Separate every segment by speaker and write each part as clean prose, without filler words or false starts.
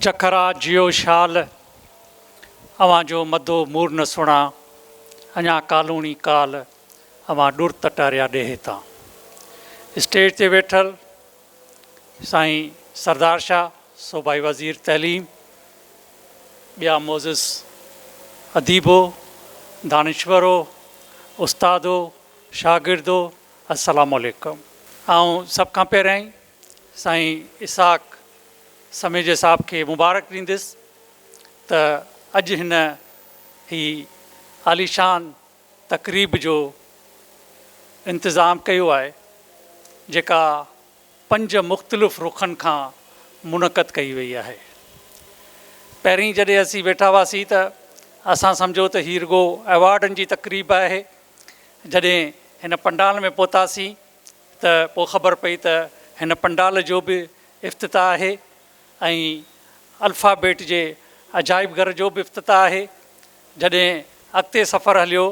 Speaker 1: जखरा जियो शाल अवां जो मदो मूर न सुणा अञा कालूणी काल अवां ॾुर तटारिया ॾेहे था। स्टेज ते वेठल साईं सरदार शाह सूबाई वज़ीर तैलीम, ॿिया मोज़िस अदीबो, दानिश्वरो, उस्तादो, शागिर्दो, अस्सलामु अलैकुम। ऐं सभ खां पहिरियों साईं इसाक समेज साहब खे मुबारक ॾींदुसि त अॼु हिन ही आलीशान तक़रीब जो इंतज़ाम कयो आहे, जेका 5 मुख़्तलिफ़ रुखनि खां मुनक़द कई वई आहे। पहिरीं जॾहिं असीं वेठा हुआसीं त असां सम्झो त हीउ रुॻो अवॉर्डनि जी तक़रीब आहे। जॾहिं हिन पंडाल में पहुतासीं त पोइ ख़बर पई त हिन पंडाल जो बि इफ़्तिताह आहे ऐं अल्फ़ाबेट जे अजाइब घर जो बि इफ़्तिताह आहे। जॾहिं अॻिते सफ़र हलियो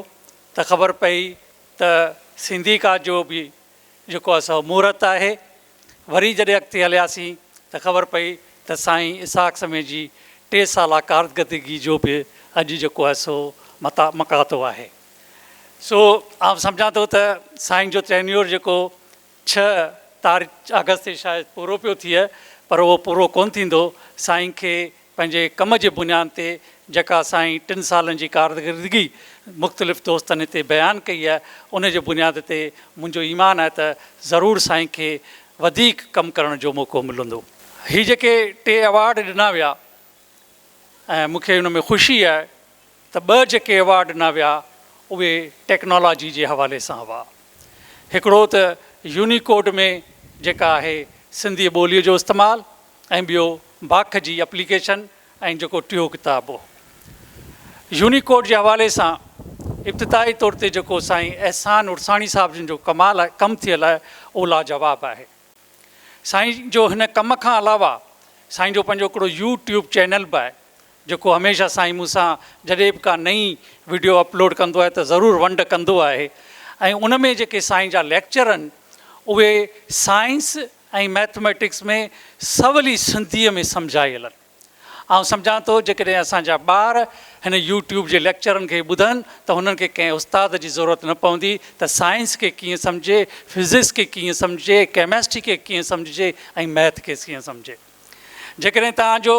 Speaker 1: त ख़बर पई त सिंधीका जो बि जेको आहे महूरत आहे। वरी जॾहिं अॻिते हलियासीं त ख़बर पई त साईं इसाक समेज जी 3 साला कारकर्दगी जो बि अॼु जेको आहे सो मकातो आहे। सो आउं सम्झां थो त साईं जो टेन्योर जेको 6 अगस्त ते शायदि पूरो पियो थिए, पर उहो पूरो कोन थींदो। साईं खे पंहिंजे कम जे बुनियाद ते जेका साईं 3 सालनि जी कारकर्दगी मुख़्तलिफ़ दोस्तनि हिते बयानु कई आहे, उन जे बुनियाद ते मुंहिंजो ईमान आहे त ज़रूरु साईं खे वधीक कमु करण जो मौक़ो मिलंदो। हीअ जेके 2 अवॉर्ड ॾिना विया ऐं मूंखे उन में ख़ुशी आहे त 2 जेके अवॉर्ड ॾिना विया उहे टेक्नोलॉजी जे हवाले सां हुआ। हिकिड़ो त यूनिकोड में जेका आहे सिंधी ॿोलीअ जो इस्तेमालु ऐं ॿियो बाख जी एप्लीकेशन ऐं जेको 3 किताब हो। यूनिकोड जे हवाले सां इब्तिदाई तौर ते जेको साईं एहसान उरसाणी साहिब जिन जो कमाल आहे, कमु थियल आहे, उहो लाजवाब आहे। साईं जो हिन कम खां अलावा साईं जो पंहिंजो हिकिड़ो यूट्यूब चैनल बि आहे, जेको हमेशह साईं मूंसां जॾहिं बि का नई वीडियो अपलोड कंदो आहे त ज़रूरु वंड कंदो आहे। ऐं उन में जेके साईं जा लेक्चर आहिनि उहे साइंस ऐं मैथमेटिक्स में सवली सिंधीअ में सम्झायल आहिनि। ऐं सम्झां थो जेकॾहिं असांजा ॿार हिन यूट्यूब जे लेक्चरनि खे ॿुधनि त हुननि खे कंहिं उस्ताद जी ज़रूरत न पवंदी त साइंस खे कीअं सम्झे, फिज़िक्स खे कीअं सम्झे, केमेस्ट्री खे कीअं सम्झे ऐं मैथ खे कीअं सम्झे। जेकॾहिं तव्हांजो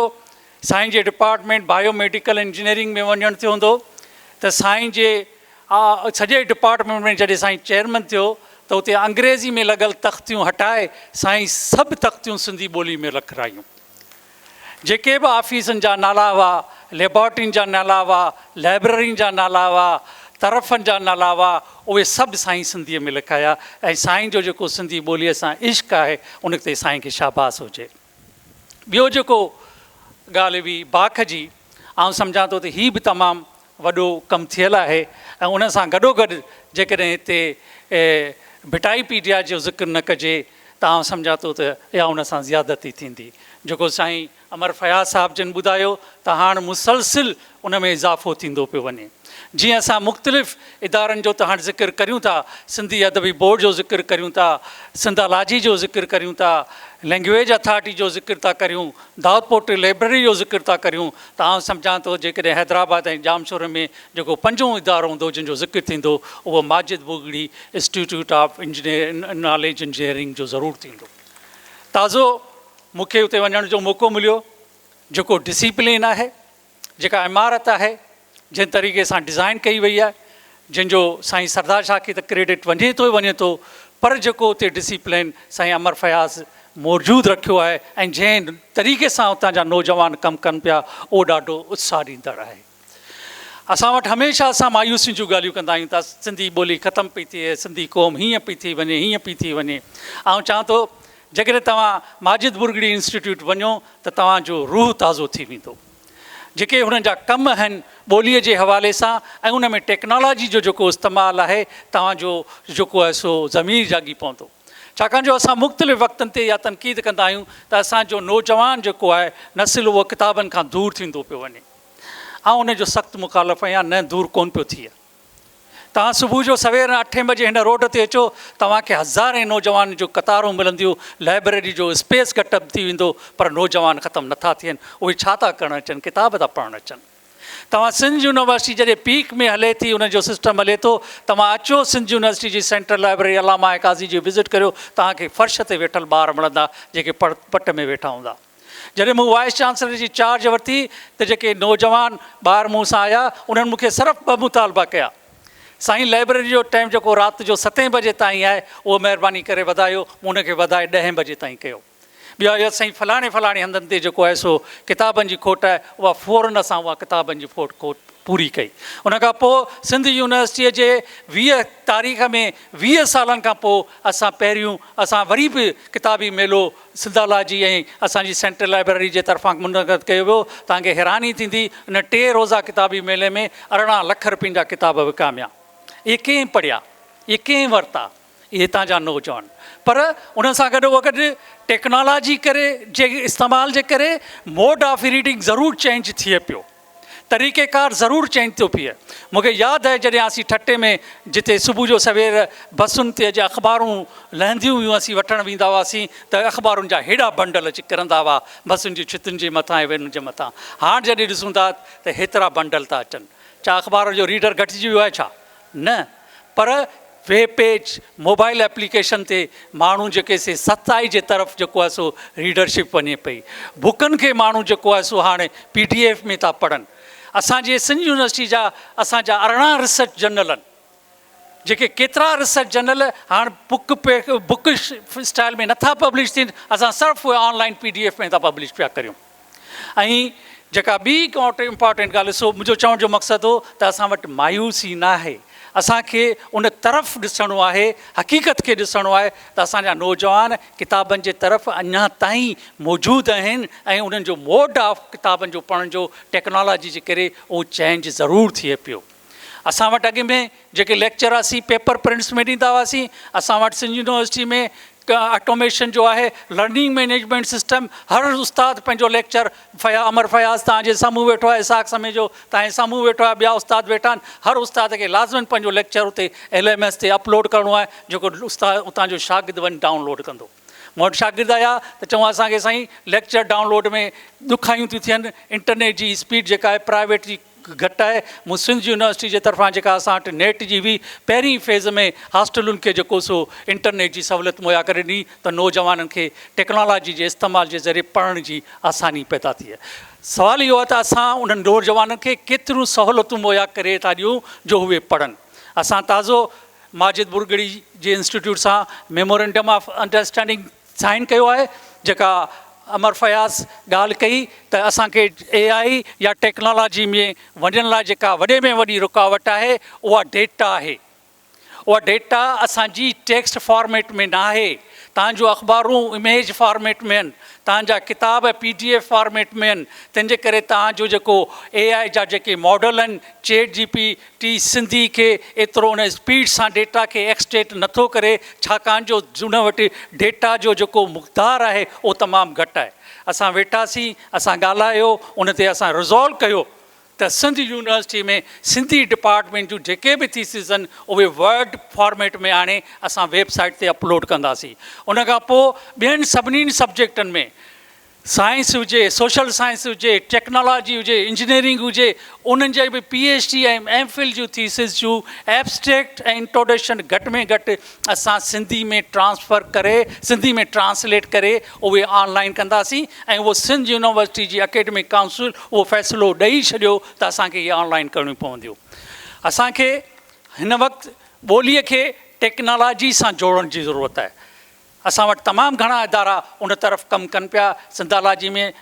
Speaker 1: साईं जे डिपार्टमेंट बायोमेडिकल इंजीनियरिंग में वञणु थियो हूंदो त साईं जे सॼे डिपार्टमेंट में जॾहिं साईं चेयरमैन थियो त उते अंग्रेज़ी में लॻल तख़्तियूं हटाए साईं सभु तख़्तियूं सिंधी ॿोली में रखायूं। जेके बि ऑफिसनि जा नाला हुआ, लेबॉर्ट्रियुनि जा नाला हुआ, लाइब्रेरियुनि जा नाला हुआ, तरफ़नि जा नाला हुआ, उहे सभु साईं सिंधीअ में लिखाया। ऐं साईं जो जेको सिंधी ॿोलीअ सां इश्क़ आहे उन ते साईं खे शाबास हुजे। ॿियो जेको ॻाल्हि हुई बाख जी, आउं सम्झां थो त हीअ बि तमामु वॾो कमु थियल आहे। ऐं उन सां गॾोगॾु जेकॾहिं हिते विटाईपीडिया जो ज़िक्र न कजे त आउं सम्झां थो त इहा उन सां ज़्यादती थींदी। जेको साईं अमर फयाज़ साहिब जिन ॿुधायो त हाणे मुसलसिल उन में इज़ाफ़ो थींदो पियो वञे। जीअं असां मुख़्तलिफ़ इदारनि जो त हाणे ज़िक्र करियूं था, सिंधी अदबी बोर्ड जो ज़िक्र करियूं था, सिंधालाजी जो ज़िक्र करियूं था, लैंग्वेज अथॉरिटी जो ज़िक्र था करियूं, दाऊद पोर्टल लाइब्रेरी जो ज़िक्र था करियूं, त आउं सम्झां थो जेकॾहिं हैदराबाद ऐं जामशोर में जेको 5हों इदारो हूंदो जंहिंजो ज़िक्र थींदो उहो माजिद बुगड़ी इंस्टीट्यूट ऑफ नॉलेज इंजीनियरिंग जो ज़रूरु थींदो। ताज़ो मूंखे उते वञण जो मौक़ो मिलियो। जेको डिसिप्लिन आहे, जेका इमारत आहे, जंहिं तरीक़े सां डिज़ाइन कई वई आहे, जंहिंजो साईं सरदार शाह खे त क्रेडिट वञे थो, पर जेको उते डिसिप्लिन साईं अमर फयाज़ मौजूदु रखियो आहे ऐं जंहिं तरीक़े सां उतां जा नौजवान कमु कनि पिया, उहो ॾाढो उत्साह ॾींदड़ आहे। असां वटि हमेशह असां मायूसियुनि जूं ॻाल्हियूं कंदा आहियूं त सिंधी ॿोली ख़तमु पई थिए, सिंधी क़ौम हीअं पई थी वञे, हीअं पई थी वञे। ऐं चवां थो जेकॾहिं तव्हां माजिद बुगड़ी इंस्टीट्यूट वञो त तव्हांजो रूह ताज़ो थी वेंदो। जेके हुननि जा कम आहिनि ॿोलीअ जे हवाले सां ऐं उन में टेक्नोलॉजी जो जेको इस्तेमालु आहे, तव्हांजो जेको आहे सो ज़मीर जागी पवंदो। छाकाणि जो असां मुख़्तलिफ़ वक़्तनि ते इहा तनक़ीद कंदा आहियूं त असांजो नौजवान जेको आहे नसिल उहो किताबनि खां दूरि थींदो पियो वञे। ऐं उनजो सख़्तु मुखालफ़ आहियां, न दूरि कोन पियो थिए। तव्हां सुबुह जो सवेर 8 बजे हिन रोड ते अचो, तव्हांखे हज़ारे नौजवान जो कतारूं मिलंदियूं, लाइब्रेरी जो स्पेस घटि थी वेंदो, पर नौजवान ख़तमु नथा थियनि। उहे छा था करणु अचनि? किताब था पढ़णु अचनि। तव्हां सिंध यूनिवर्सिटी जॾहिं पीक में हले थी, उनजो सिस्टम हले थो, तव्हां अचो सिंध यूनिवर्सिटी जी सेंट्रल लाइब्रेरी अलामा काज़ी जी विज़िट करियो, तव्हांखे फर्श ते वेठल ॿार मिलंदा जेके पट में वेठा हूंदा। जॾहिं मूं वाइस चांसलर जी चार्ज वरिती त जेके नौजवान ॿार मूं सां आया, उन्हनि मूंखे सिर्फ़ु 2 मुतालबा कया। साईं, लाइब्रेरी जो टाइम जेको राति जो 7 बजे ताईं आहे, उहो महिरबानी करे वधायो। मूं उनखे वधाए 10 बजे ताईं कयो। ॿियो इहो साईं फलाणे हंधनि ते जेको आहे सो किताबनि जी खोट आहे, उहा फ़ौरन असां उहा किताबनि जी खोट पूरी कई। उनखां पोइ सिंध यूनिवर्सिटीअ जे 20 तारीख़ में 20 सालनि खां पोइ असां वरी बि किताबी मेलो सिंधालाजी ऐं असांजी सेंट्रल लाइब्रेरी जे तरफ़ां मुनक़द कयो वियो। तव्हांखे हैरानी थींदी, इन 3 रोज़ा किताबी मेले में 18 लख रुपयनि जा किताब विकामिया। इहे कंहिं पढ़िया? इहे कंहिं वरिता? इहे हितां जा नौजवान। पर उन सां गॾो गॾु टेक्नोलॉजी जे इस्तेमाल जे करे मोड ऑफ रीडिंग ज़रूरु चेंज थिए पियो, तरीक़ेकार ज़रूरु चेंज थो थिए। मूंखे यादि आहे जॾहिं असीं ठटे में जिते सुबुह जो सवेर बसुनि ते अॼु अख़बारूं लहंदियूं हुयूं, असीं वठणु वेंदा हुआसीं त अख़बारुनि जा हेॾा बंडल अची किरंदा हुआ बसुनि जी छितुनि जे मथां ऐं वेनुनि जे मथां। हाणे जॾहिं ॾिसूं था त हेतिरा बंडल था अचनि। छा अख़बार जो रीडर घटिजी वियो आहे छा? न, पर वेब पेज, मोबाइल एप्लीकेशन ते माण्हू जेके से सचाई जे तरफ़ जेको आहे सो रीडरशिप वञे पई। बुकनि खे माण्हू जेको आहे सो हाणे PDF में था पढ़नि। असांजे सिंध यूनिवर्सिटी जा असांजा 18 रिसर्च जर्नल आहिनि, जेके केतिरा रिसर्च जर्नल हाणे बुक स्टाइल में नथा पब्लिश थियनि, असां सिर्फ़ु ऑनलाइन PDF में था पब्लिश पिया करियूं। ऐं जेका ॿी इम्पॉर्टेंट ॻाल्हि, सो मुंहिंजो चवण जो मक़सदु हो त असां वटि मायूसी न आहे, असांखे उन तरफ़ ॾिसणो आहे, हक़ीक़त खे ॾिसणो आहे त असांजा नौजवान किताबनि जे तरफ़ अञा ताईं मौजूदु आहिनि ऐं उन्हनि जो मोड ऑफ किताबनि जो पढ़ण जो टेक्नोलॉजी जे करे उहो चेंज ज़रूरु थिए पियो। असां वटि अॻु में जेके लेक्चर हुआसीं पेपर प्रिंट्स में ॾींदा हुआसीं। असां वटि सिंध यूनिवर्सिटी में ऑटोमेशन जो आहे, लर्निंग मैनेजमेंट सिस्टम। हर उस्ताद पंहिंजो लेक्चर, अमर फयाज़ तव्हांजे साम्हूं वेठो आहे, इसाक़ समय जो तव्हांजे साम्हूं वेठो आहे, ॿिया उस्ताद वेठा आहिनि। हर उस्ताद खे लाज़मन पंहिंजो लेक्चर उते LMS ते अपलोड करिणो आहे, जेको उस्ताद उतां जो शागिर्दु वञी डाउनलोड कंदो। मूं वटि शागिर्द आया त चऊं असांखे साईं लेक्चर डाउनलोड में ॾुखायूं थियूं थियनि, इंटरनेट जी स्पीड जेका आहे प्राइवेट जी घटि आहे। मूं सिंध यूनिवर्सिटी जे तरफ़ां जेका असां वटि नेट जी हुई, पहिरीं फेज़ में हॉस्टलुनि खे जेको सो इंटरनेट जी सहूलियत मुहैया करे ॾिनी त नौजवाननि खे टेक्नोलॉजी जे इस्तेमाल जे ज़रिए पढ़ण जी आसानी पैदा थी आहे। सुवालु इहो आहे त असां उन्हनि नौजवाननि खे केतिरियूं सहूलियतूं मुहैया करे था ॾियूं जो उहे पढ़नि। असां ताज़ो माजिद बुरगड़ी जे इंस्टीट्यूट सां मेमोरेंडम ऑफ अंडरस्टैंडिंग साइन कयो आहे। जेका अमर फयाज़ ॻाल्हि कई त असांखे AI या टेक्नोलॉजी में वञण लाइ जेका वॾे में वॾी रुकावट आहे, उहा डेटा आहे। उहा डेटा असांजी टेक्स्ट फॉर्मेट में न आहे। तव्हांजो अख़बारूं इमेज फॉर्मेट में आहिनि, तव्हांजा किताब PDF फॉर्मेट में आहिनि। तंहिंजे करे तव्हांजो जेको AI जा जेके मॉडल आहिनि, ChatGPT सिंधी खे एतिरो उन स्पीड सां डेटा खे एक्सटेट नथो करे, छाकाणि जो उन वटि डेटा जो जेको मुक़दार आहे उहो तमामु घटि आहे। असां वेठासीं, असां ॻाल्हायो, उन ते असां रिज़ॉल्व कयो त सिंध यूनिवर्सिटी में सिंधी डिपार्टमेंट जूं जेके बि थीसिस आहिनि उहे वर्ड फॉर्मेट में हाणे असां वेबसाइट ते अपलोड कंदासीं। उनखां पोइ ॿियनि सभिनीनि सब्जेक्टनि में, साइंस हुजे, सोशल साइंस हुजे, टेक्नोलॉजी हुजे, इंजीनियरिंग हुजे, उन्हनि जे बि PhD ऐं MPhil जूं थीसिस जूं एब्स्ट्रैक्ट ऐं इंट्रोडक्शन घटि में घटि असां सिंधी में ट्रांसफ़र करे, सिंधी में ट्रांसलेट करे उहे ऑनलाइन कंदासीं। ऐं उहो सिंध यूनिवर्सिटी जी एकेडमिक काउंसिल उहो फ़ैसिलो ॾेई छॾियो त असांखे इहे ऑनलाइन करणियूं पवंदियूं। असांखे हिन वक़्तु ॿोलीअ खे टेक्नोलॉजी सां जोड़ण जी ज़रूरत आहे। असां वटि तमामु घणा इदारा उन तरफ़ कमु कनि पिया। सिंधालाजी में